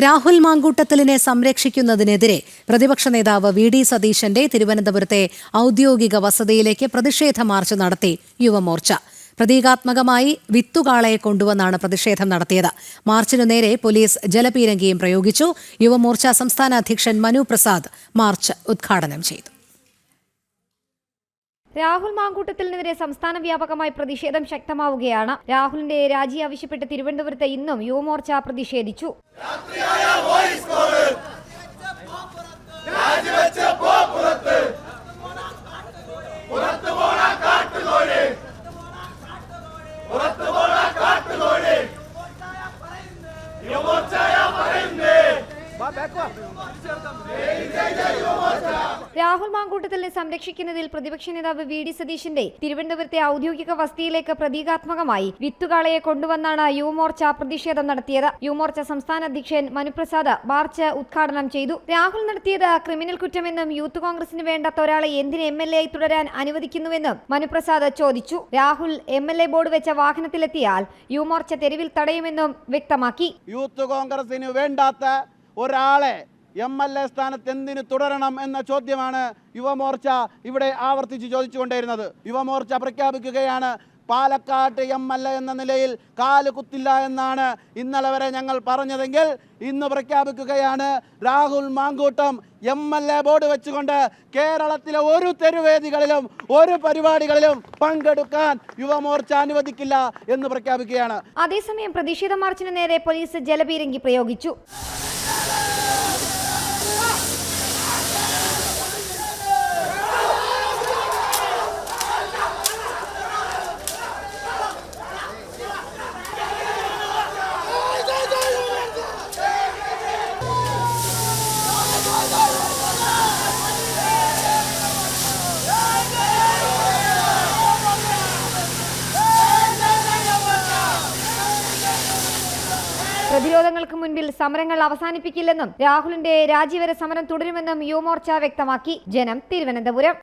രാഹുൽ മാങ്കൂട്ടത്തിലിനെ സംരക്ഷിക്കുന്നതിനെതിരെ പ്രതിപക്ഷ നേതാവ് വി.ഡി. സതീശന്റെ തിരുവനന്തപുരത്തെ ഔദ്യോഗിക വസതിയിലേക്ക് പ്രതിഷേധ മാർച്ച് നടത്തി യുവമോർച്ച. പ്രതീകാത്മകമായി വിത്തുകാളയെ കൊണ്ടുവന്നാണ് പ്രതിഷേധം നടത്തിയത്. മാർച്ചിനു നേരെ പോലീസ് ജലപീരങ്കിയും പ്രയോഗിച്ചു. യുവമോർച്ച സംസ്ഥാന അധ്യക്ഷൻ മനു പ്രസാദ് മാർച്ച് ഉദ്ഘാടനം ചെയ്തു. രാഹുൽ മാങ്കൂട്ടത്തിനെതിരെ സംസ്ഥാന വ്യാപകമായി പ്രതിഷേധം ശക്തമാവുകയാണ്. രാഹുലിന്റെ രാജി ആവശ്യപ്പെട്ട് തിരുവനന്തപുരത്ത് ഇന്നും യുവമോർച്ച പ്രതിഷേധിച്ചു. രാഹുൽ മാങ്കൂട്ടത്തിലിനെ സംരക്ഷിക്കുന്നതിൽ പ്രതിപക്ഷ നേതാവ് വി.ഡി. സതീശന്റെ തിരുവനന്തപുരത്തെ ഔദ്യോഗിക വസതിയിലേക്ക് പ്രതീകാത്മകമായി വിത്തുകാളയെ കൊണ്ടുവന്നാണ് യുവമോർച്ച പ്രതിഷേധം നടത്തിയത്. യുവമോർച്ച സംസ്ഥാന അധ്യക്ഷൻ മനുപ്രസാദ് മാർച്ച് ഉദ്ഘാടനം ചെയ്തു. രാഹുൽ നടത്തിയത് ക്രിമിനൽ കുറ്റമെന്നും യൂത്ത് കോൺഗ്രസിന് വേണ്ടാത്ത ഒരാളെ എന്തിന് എം.എൽ.എ ആയി തുടരാൻ അനുവദിക്കുന്നുവെന്നും മനുപ്രസാദ് ചോദിച്ചു. രാഹുൽ എം.എൽ.എ ബോർഡ് വെച്ച വാഹനത്തിലെത്തിയാൽ യുവമോർച്ച തെരുവിൽ തടയുമെന്നും വ്യക്തമാക്കി. യൂത്ത് കോൺഗ്രസിന് വേണ്ടാത്ത ഒരാളെ എം.എൽ.എ സ്ഥാനത്ത് എന്തിനു തുടരണം എന്ന ചോദ്യമാണ് യുവമോർച്ച ഇവിടെ ആവർത്തിച്ച് ചോദിച്ചുകൊണ്ടിരുന്നത്. യുവമോർച്ച പ്രഖ്യാപിക്കുകയാണ്, പാലക്കാട്ട് എം.എൽ.എ എന്ന നിലയിൽ കാല് കുത്തില്ല എന്നാണ് ഇന്നലെ വരെ ഞങ്ങൾ പറഞ്ഞതെങ്കിൽ ഇന്ന് പ്രഖ്യാപിക്കുകയാണ്, രാഹുൽ മാങ്കൂട്ടം എം.എൽ.എ ബോർഡ് വെച്ചുകൊണ്ട് കേരളത്തിലെ ഒരു തെരുവേദികളിലും ഒരു പരിപാടികളിലും പങ്കെടുക്കാൻ യുവമോർച്ച അനുവദിക്കില്ല എന്ന് പ്രഖ്യാപിക്കുകയാണ്. അതേസമയം പ്രതിഷേധ മാർച്ചിന് നേരെ പോലീസ് ജലപീരങ്കി പ്രയോഗിച്ചു. പ്രതിരോധങ്ങൾക്ക് മുൻപിൽ സമരങ്ങൾ അവസാനിപ്പിക്കില്ലെന്നും രാഹുലിന്റെ രാജിവരെ സമരം തുടരുമെന്നും യുവമോർച്ച വ്യക്തമാക്കി. ജനം, തിരുവനന്തപുരം.